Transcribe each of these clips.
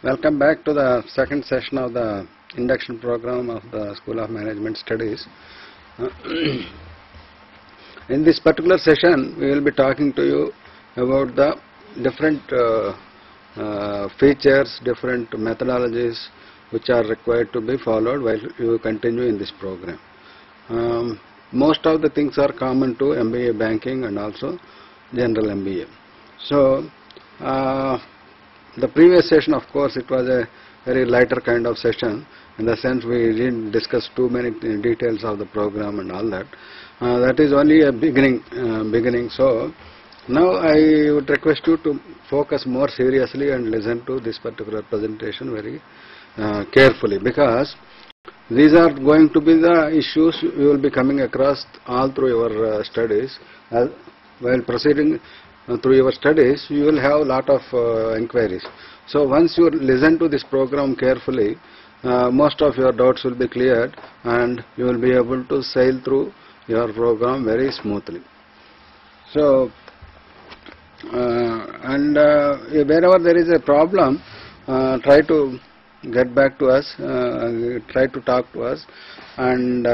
Welcome back to the second session of the induction program of the School of Management Studies. In this particular session, we will be talking to you about the different features, different methodologies which are required to be followed while you continue in this program. Most of the things are common to MBA banking and also general MBA. So, the previous session, of course, it was a very lighter kind of session, in the sense we didn't discuss too many details of the program and all that. That is only a beginning. So now I would request you to focus more seriously and listen to this particular presentation very carefully, because these are going to be the issues you will be coming across all through your studies. While proceeding through your studies, you will have a lot of inquiries. So once you listen to this program carefully, most of your doubts will be cleared and you will be able to sail through your program very smoothly. So, wherever there is a problem, try to get back to us, try to talk to us, and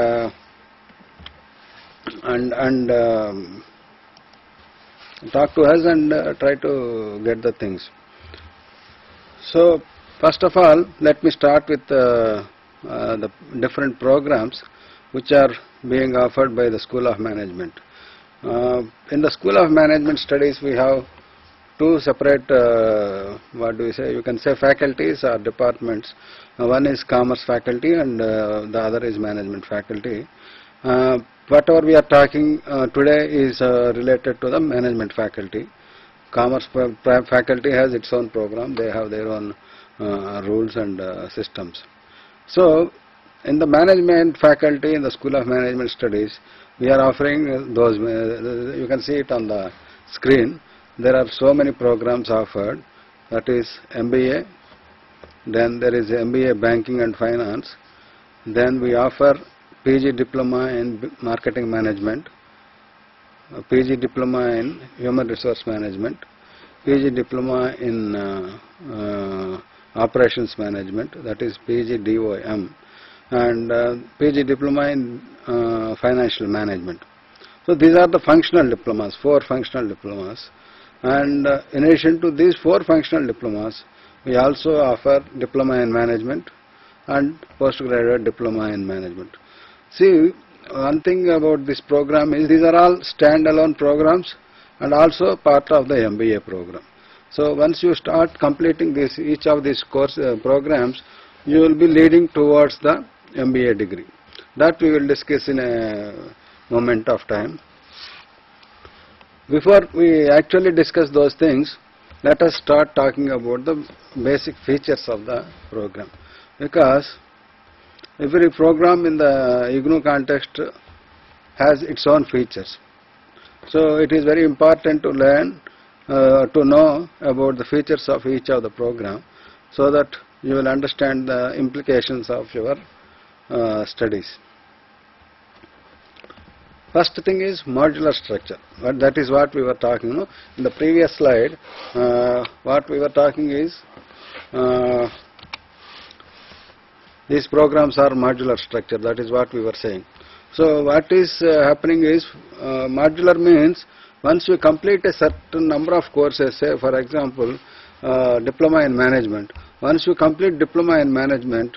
talk to us and try to get the things. So first of all, let me start with the different programs which are being offered by the School of Management. In the School of Management Studies, we have two separate, you can say faculties or departments. One is Commerce faculty and the other is Management faculty. Whatever we are talking today is related to the Management faculty. Commerce faculty has its own program. They have their own rules and systems. So in the Management faculty in the School of Management Studies, we are offering those, you can see it on the screen. There are so many programs offered. That is MBA, then there is MBA Banking and Finance, then we offer PG Diploma in Marketing Management, PG Diploma in Human Resource Management, PG Diploma in Operations Management, that is PG DOM, and PG Diploma in Financial Management. So these are the functional diplomas, 4 functional diplomas, and in addition to these 4 functional diplomas, we also offer Diploma in Management and Postgraduate Diploma in Management. See, one thing about this program is these are all standalone programs and also part of the MBA program. So once you start completing each of these programs, you will be leading towards the MBA degree. That we will discuss in a moment of time. Before we actually discuss those things, let us start talking about the basic features of the program, because every program in the IGNOU context has its own features. So it is very important to learn, to know about the features of each of the program, so that you will understand the implications of your studies. First thing is modular structure. That is what we were talking. In the previous slide, what we were talking is these programs are modular structure. That is what we were saying. So what is happening is, modular means once you complete a certain number of courses, say for example Diploma in Management, once you complete Diploma in Management,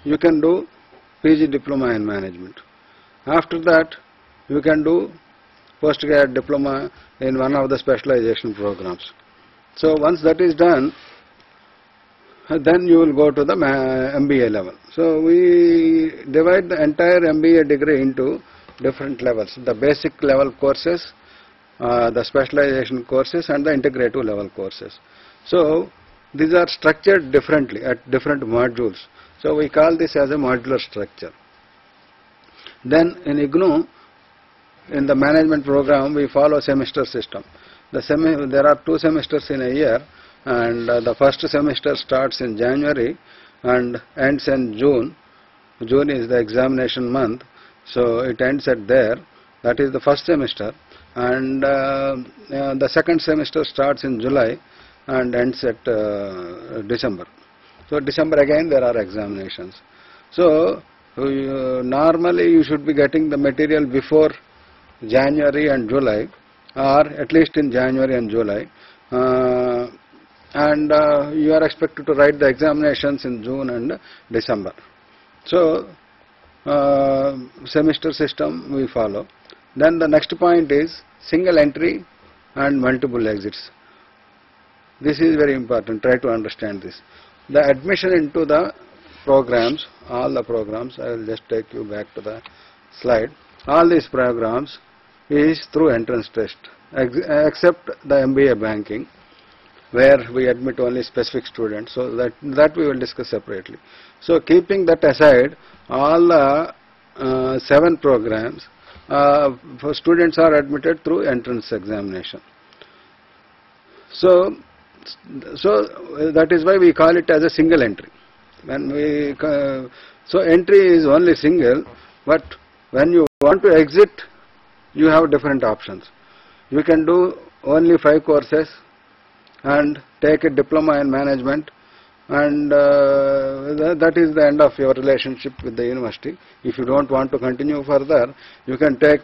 you can do PG Diploma in Management. After that, you can do Postgraduate Diploma in one of the specialization programs. So once that is done, then you will go to the MBA level. So we divide the entire MBA degree into different levels: the basic level courses, the specialization courses, and the integrative level courses. So these are structured differently at different modules. So we call this as a modular structure. Then in IGNOU, in the management program, we follow semester system. There are 2 semesters in a year, and the first semester starts in January and ends in June. June is the examination month, so it ends at there. That is the first semester, and the second semester starts in July and ends at December. So December again there are examinations. So normally you should be getting the material before January and July, or at least in January and July, and you are expected to write the examinations in June and December. So semester system we follow. Then the next point is single entry and multiple exits. This is very important, try to understand this. The admission into the programs, all the programs, I will just take you back to the slide. All these programs is through entrance test, except the MBA banking, where we admit only specific students. So that we will discuss separately. So keeping that aside, all the 7 programs, for students are admitted through entrance examination. So that is why we call it as a single entry. When we so entry is only single, but when you want to exit, you have different options. You can do only 5 courses and take a diploma in management, and that is the end of your relationship with the university. If you don't want to continue further, you can take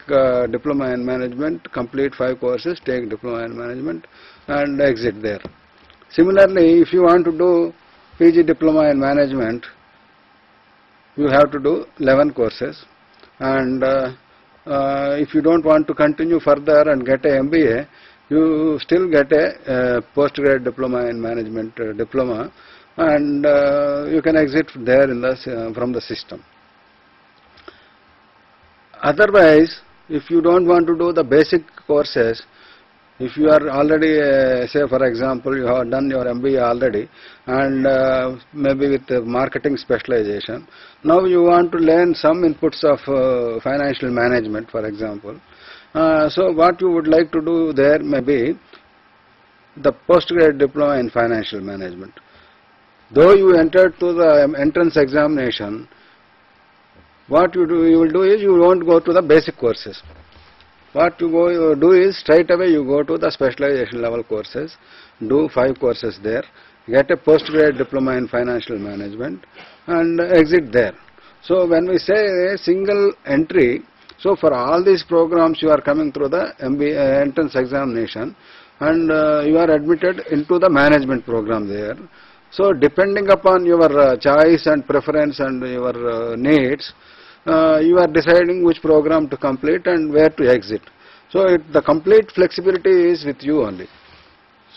diploma in management, complete 5 courses, take diploma in management and exit there. Similarly, if you want to do PG diploma in management, you have to do 11 courses, and if you don't want to continue further and get a MBA, you still get a postgrad diploma in management diploma, and you can exit there in the from the system. Otherwise, if you don't want to do the basic courses, if you are already, say for example, you have done your MBA already, and maybe with marketing specialization, now you want to learn some inputs of financial management, for example. So what you would like to do there may be the postgraduate diploma in financial management. Though you entered to the entrance examination, what you will do is you won't go to the basic courses. What you do is straight away you go to the specialization level courses, do 5 courses there, get a postgraduate diploma in financial management and exit there. So when we say a single entry, so for all these programs you are coming through the MBA entrance examination, and you are admitted into the management program there. So depending upon your choice and preference and your needs, you are deciding which program to complete and where to exit. So the complete flexibility is with you only.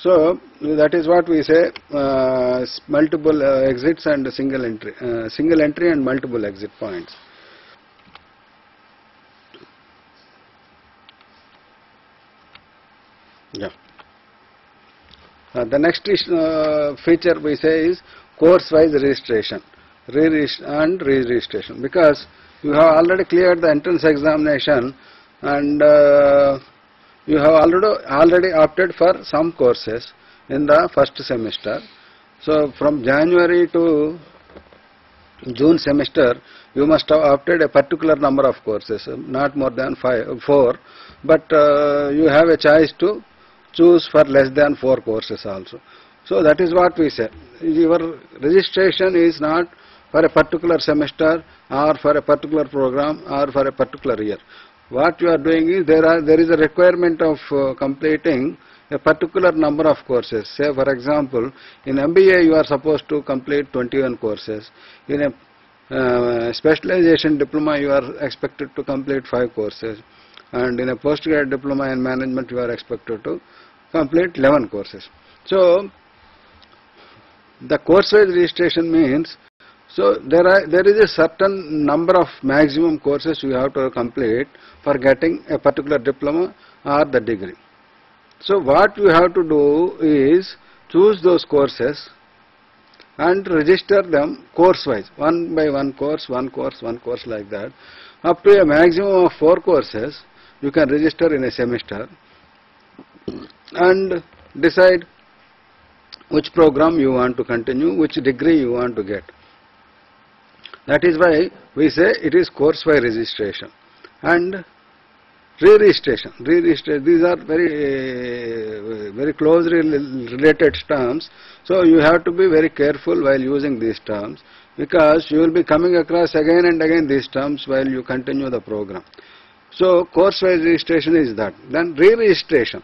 So that is what we say, multiple exits and single entry and multiple exit points. Yeah. The next feature we say is course-wise registration and re-registration, because you have already cleared the entrance examination and you have already opted for some courses in the first semester. So from January to June semester, you must have opted a particular number of courses, not more than 4, but you have a choice to choose for less than 4 courses also. So that is what we say. Your registration is not for a particular semester or for a particular program or for a particular year. What you are doing is there is a requirement of completing a particular number of courses. Say for example, in MBA you are supposed to complete 21 courses. In a specialization diploma you are expected to complete 5 courses, and in a postgraduate diploma in management you are expected to complete 11 courses. So the course-wise registration means, so there is a certain number of maximum courses you have to complete for getting a particular diploma or the degree. So what you have to do is choose those courses and register them course-wise, one by one course like that. Up to a maximum of 4 courses you can register in a semester and decide which program you want to continue, which degree you want to get. That is why we say it is course-wise registration. And Re-registration. These are very closely related terms. So you have to be very careful while using these terms, because you will be coming across again and again these terms while you continue the program. So course-wise registration is that. Then re-registration.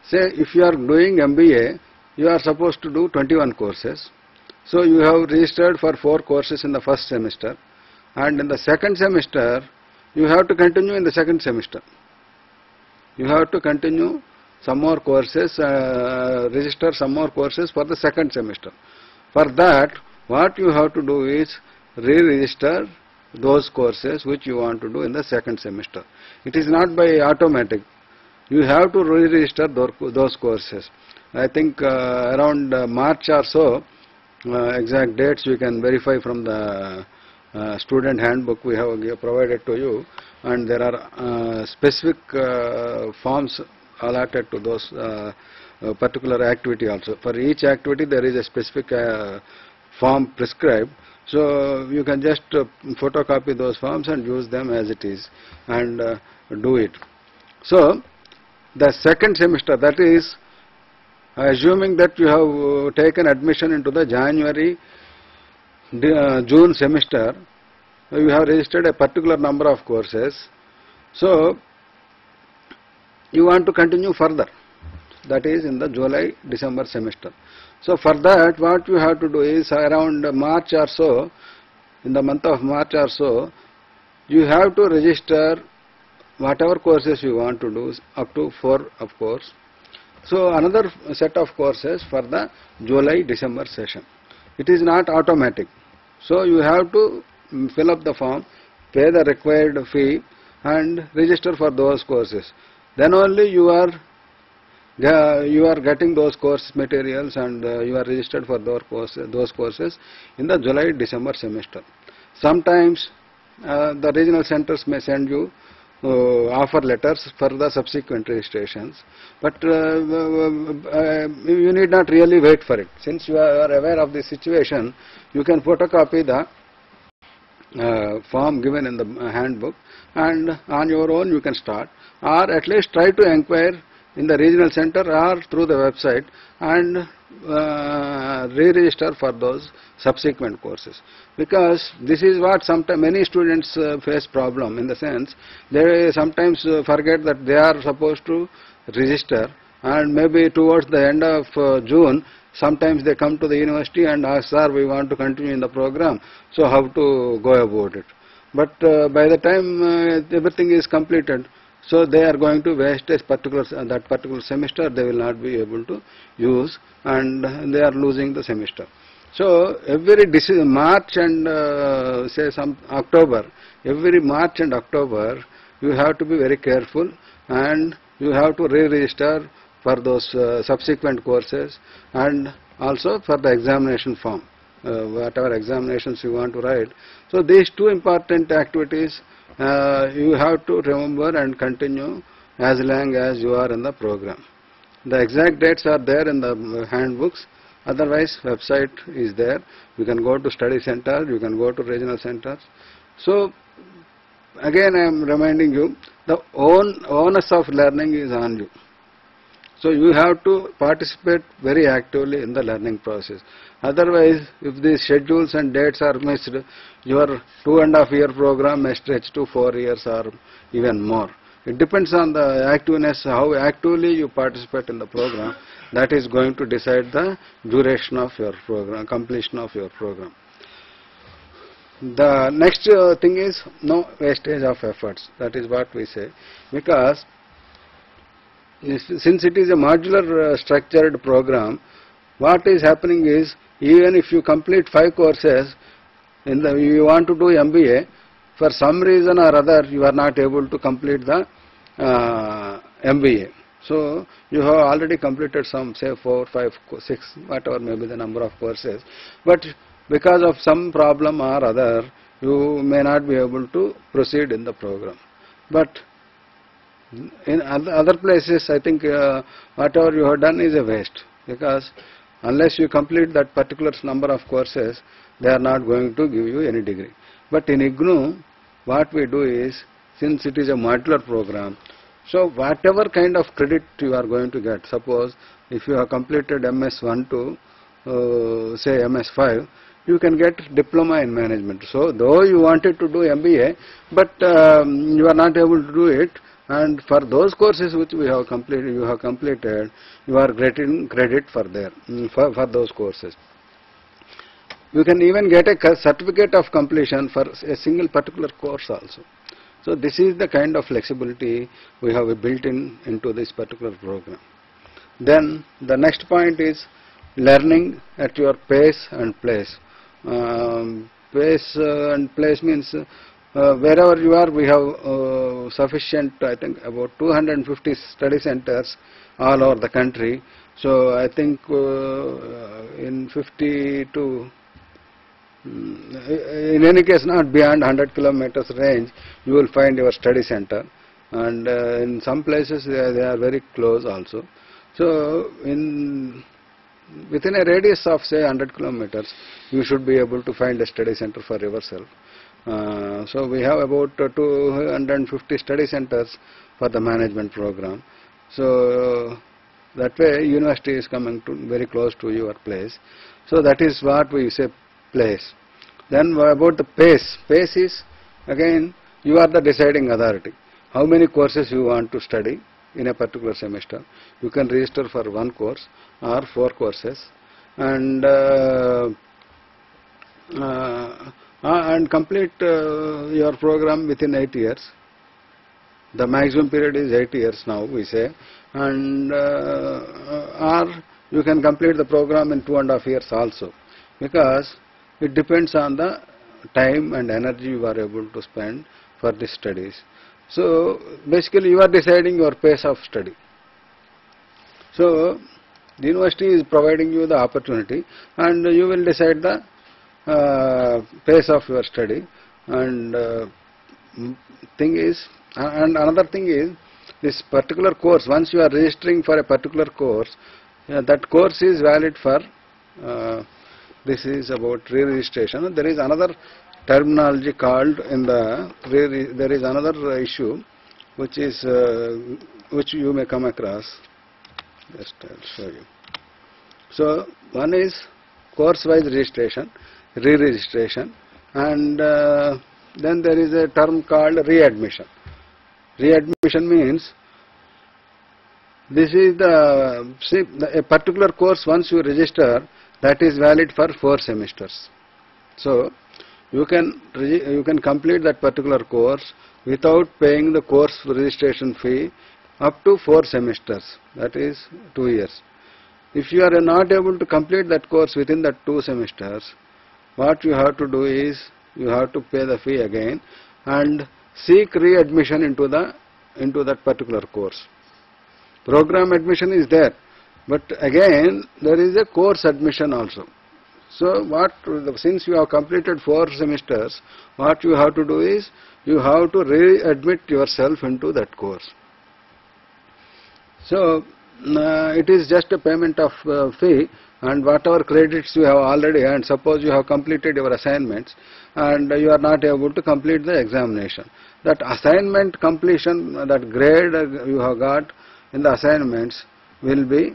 Say if you are doing MBA, you are supposed to do 21 courses. So you have registered for 4 courses in the first semester, and in the second semester you have to continue in the second semester. You have to continue some more courses, register some more courses for the second semester. For that, what you have to do is re-register those courses which you want to do in the second semester. It is not by automatic. You have to re-register those courses. I think around March or so, exact dates you can verify from the student handbook we have provided to you, and there are specific forms allotted to those particular activity also. For each activity there is a specific form prescribed, so you can just photocopy those forms and use them as it is and do it. So the second semester, that is assuming that you have taken admission into the June semester, you have registered a particular number of courses, so you want to continue further, that is in the July-December semester. So for that, what you have to do is around March or so, in the month of March or so, you have to register whatever courses you want to do, up to 4 of course. So another set of courses for the July-December session. It is not automatic. So you have to fill up the form, pay the required fee and register for those courses. Then only you are getting those course materials and you are registered for those courses in the July-December semester. Sometimes the regional centers may send you offer letters for the subsequent registrations, but you need not really wait for it. Since you are aware of the situation, you can photocopy the form given in the handbook, and on your own you can start, or at least try to inquire in the regional center or through the website and re-register for those subsequent courses. Because this is what sometimes many students face problem, in the sense they sometimes forget that they are supposed to register, and maybe towards the end of June sometimes they come to the university and ask, sir, we want to continue in the program, so how to go about it. But by the time everything is completed, so they are going to waste that particular semester, they will not be able to use, and they are losing the semester. So every March and say some October, every March and October you have to be very careful, and you have to re-register for those subsequent courses, and also for the examination form, whatever examinations you want to write. So these two important activities you have to remember and continue as long as you are in the program. The exact dates are there in the handbooks. Otherwise, website is there. You can go to study center, you can go to regional centers. So again I am reminding you, the onus of learning is on you. So you have to participate very actively in the learning process. Otherwise, if these schedules and dates are missed, your 2.5 year program may stretch to 4 years or even more. It depends on the activeness, how actively you participate in the program. That is going to decide the duration of your program, completion of your program. The next thing is no wastage of efforts. That is what we say, because since it is a modular structured program, what is happening is, even if you complete 5 courses, you want to do MBA, for some reason or other you are not able to complete the MBA. So you have already completed some, say 4, 5, 6, whatever may be the number of courses, but because of some problem or other, you may not be able to proceed in the program. But in other places, I think whatever you have done is a waste, because unless you complete that particular number of courses, they are not going to give you any degree. But in IGNOU, what we do is, since it is a modular program, so whatever kind of credit you are going to get, suppose if you have completed MS1 to say MS5, you can get diploma in management. So though you wanted to do MBA, but you are not able to do it, and for those courses which you have completed, you are getting credit for there, for those courses. You can even get a certificate of completion for a single particular course also. So this is the kind of flexibility we have built into this particular program. Then the next point is learning at your pace and place. Pace and place means wherever you are, we have sufficient, I think about 250 study centers all over the country. So I think in 50 to in any case not beyond 100 kilometers range, you will find your study center, and in some places they are very close also. So within a radius of say 100 kilometers, you should be able to find a study center for yourself. So we have about 250 study centers for the management program. So that way university is coming to very close to your place. So that is what we say place. Then about the pace. Pace is again you are the deciding authority. How many courses you want to study in a particular semester. You can register for 1 course or 4 courses, and complete your program within 8 years. The maximum period is 8 years now, we say, and or you can complete the program in 2.5 years also, because it depends on the time and energy you are able to spend for the studies. So basically you are deciding your pace of study. So the university is providing you the opportunity, and you will decide the pace of your study. And another thing is, this particular course, once you are registering for a particular course, that course is valid for this is about re-registration. There is another terminology called in the there is another issue which is which you may come across. Just I'll show you. So one is course-wise registration, re-registration, and then there is a term called readmission. Readmission means this is a particular course, once you register, that is valid for 4 semesters. So you can complete that particular course without paying the course registration fee up to 4 semesters, that is 2 years. If you are not able to complete that course within that 2 semesters, what you have to do is you have to pay the fee again and seek readmission into that particular course. Program admission is there, but again there is a course admission also. So since you have completed 4 semesters, what you have to do is you have to readmit yourself into that course. So it is just a payment of fee, and whatever credits you have already earned. Suppose you have completed your assignments and you are not able to complete the examination. That assignment completion, that grade you have got in the assignments will be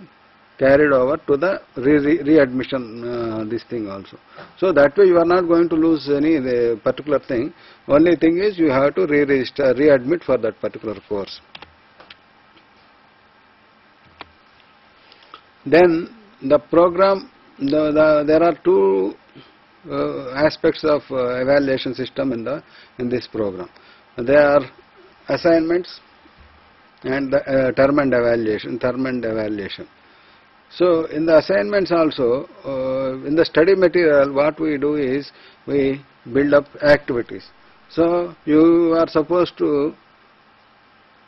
carried over to the readmission this thing also. So that way you are not going to lose any particular thing. Only thing is you have to re-register, readmit for that particular course. Then the program, there are 2 aspects of evaluation system in this program. They are assignments and term and evaluation. So in the assignments also, in the study material, what we do is we build up activities. So you are supposed to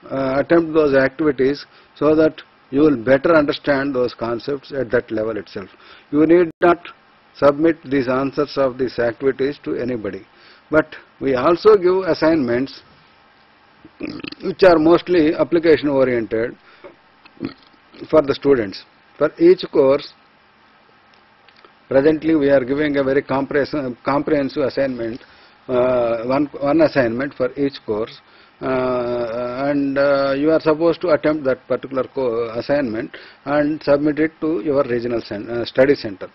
attempt those activities so that you will better understand those concepts at that level itself. You need not submit these answers of these activities to anybody. But we also give assignments which are mostly application oriented for the students. For each course, presently we are giving a very comprehensive assignment, one assignment for each course, and you are supposed to attempt that particular assignment and submit it to your regional study center.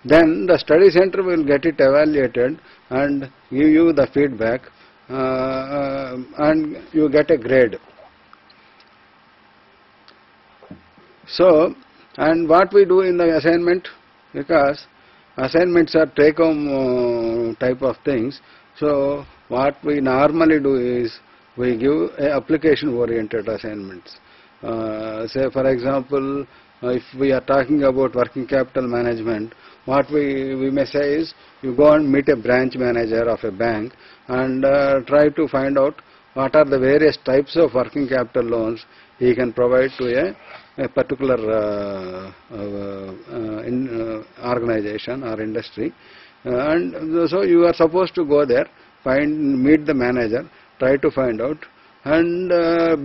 Then the study center will get it evaluated and give you the feedback, and you get a grade. So, and what we do in the assignment, because assignments are take-home type of things, so what we normally do is we give application-oriented assignments. Say for example, if we are talking about working capital management, what we may say is you go and meet a branch manager of a bank and try to find out what are the various types of working capital loans he can provide to a particular organization or industry. And so you are supposed to go there, meet the manager, try to find out, and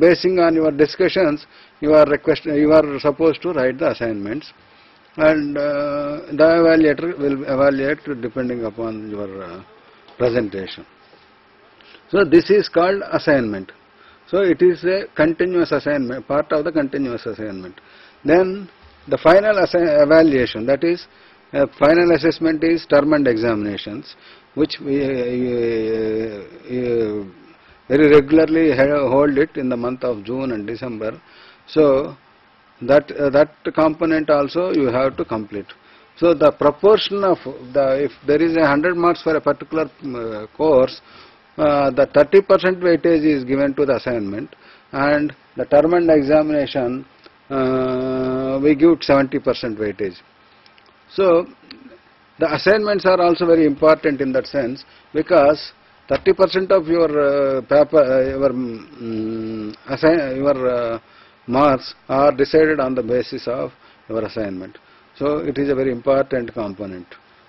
basing on your discussions, you are supposed to write the assignments, and the evaluator will evaluate depending upon your presentation. So this is called assignment. So it is a continuous assignment, part of the continuous assignment. Then the final evaluation, that is final assessment, is term and examinations, which we very regularly hold it in the month of June and December. So that component also you have to complete. So the proportion of if there is 100 marks for a particular course, the 30% weightage is given to the assignment, and the term and examination we give 70% weightage. So the assignments are also very important in that sense, because 30% of your your marks are decided on the basis of your assignment. So it is a very important component.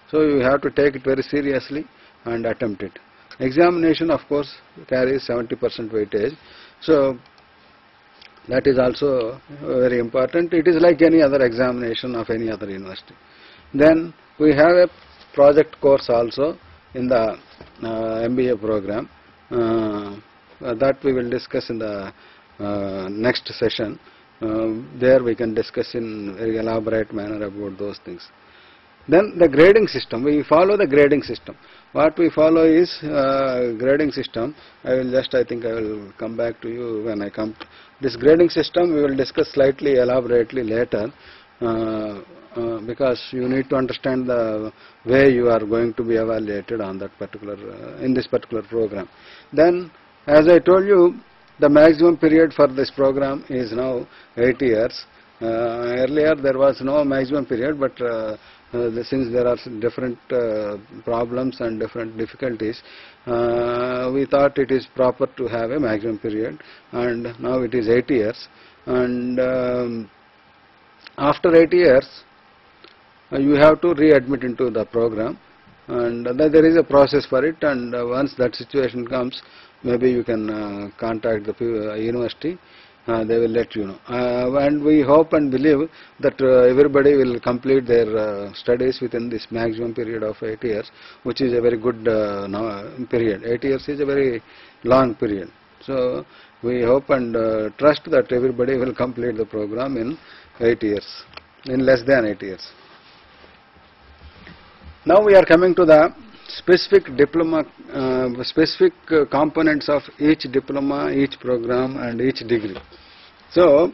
So you have to take it very seriously and attempt it. Examination, of course, carries 70% weightage. So that is also very important. It is like any other examination of any other university. Then we have a project course also in the MBA program that we will discuss in the next session. There we can discuss in a very elaborate manner about those things. Then the grading system, we follow the grading system. What we follow is grading system. I think I will come back to you when I come. This grading system we will discuss slightly elaborately later, because you need to understand the way you are going to be evaluated on that particular in this particular program. Then, as I told you, the maximum period for this program is now 8 years. Earlier there was no maximum period, but since there are different problems and different difficulties, we thought it is proper to have a maximum period, and now it is 8 years. And after 8 years, you have to readmit into the program, and there is a process for it, and once that situation comes, maybe you can contact the university. They will let you know, and we hope and believe that everybody will complete their studies within this maximum period of 8 years, which is a very good period. 8 years is a very long period. So we hope and trust that everybody will complete the program in 8 years, in less than 8 years. Now we are coming to the specific diploma, specific components of each diploma, each program, and each degree. So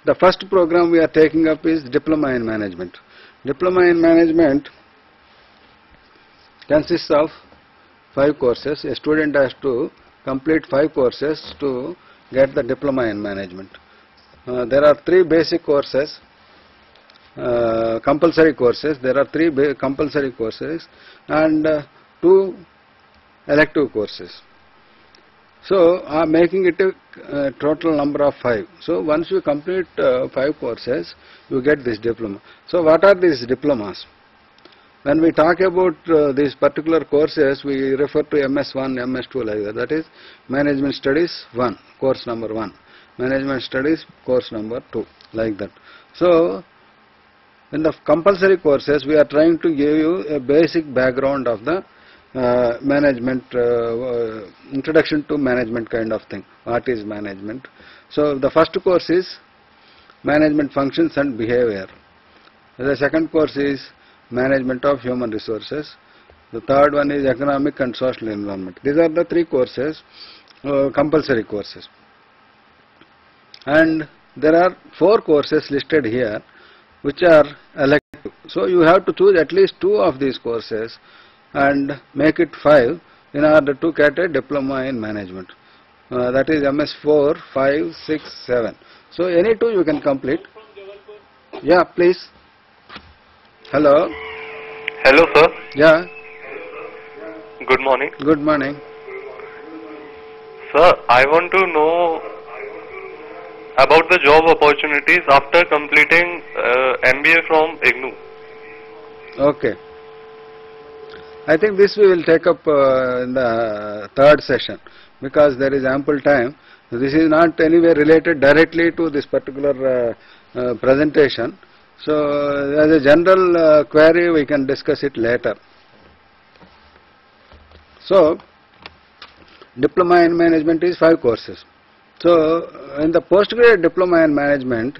the first program we are taking up is Diploma in Management. Diploma in Management consists of 5 courses. A student has to complete 5 courses to get the Diploma in Management. There are 3 basic courses, compulsory courses. There are 3 compulsory courses and 2 elective courses. So making it a total number of 5. So once you complete 5 courses, you get this diploma. So what are these diplomas? When we talk about these particular courses, we refer to MS1, MS2 like that. That is Management Studies 1, course number 1. Management Studies course number 2, like that. So in the compulsory courses, we are trying to give you a basic background of the management, introduction to management kind of thing. What is management? So the first course is management functions and behavior. The second course is management of human resources. The third one is economic and social environment. These are the three courses, compulsory courses. And there are 4 courses listed here which are elective. So you have to choose at least 2 of these courses and make it 5 in order to get a diploma in management. That is MS 4, 5, 6, 7. So any 2 you can complete. Yeah, please. Hello. Hello, sir. Yeah. Good morning. Good morning. Sir, I want to know about the job opportunities after completing MBA from IGNOU. Okay. I think this we will take up in the third session because there is ample time. This is not anywhere related directly to this particular presentation. So as a general query we can discuss it later. So diploma in management is 5 courses. So in the postgraduate diploma in management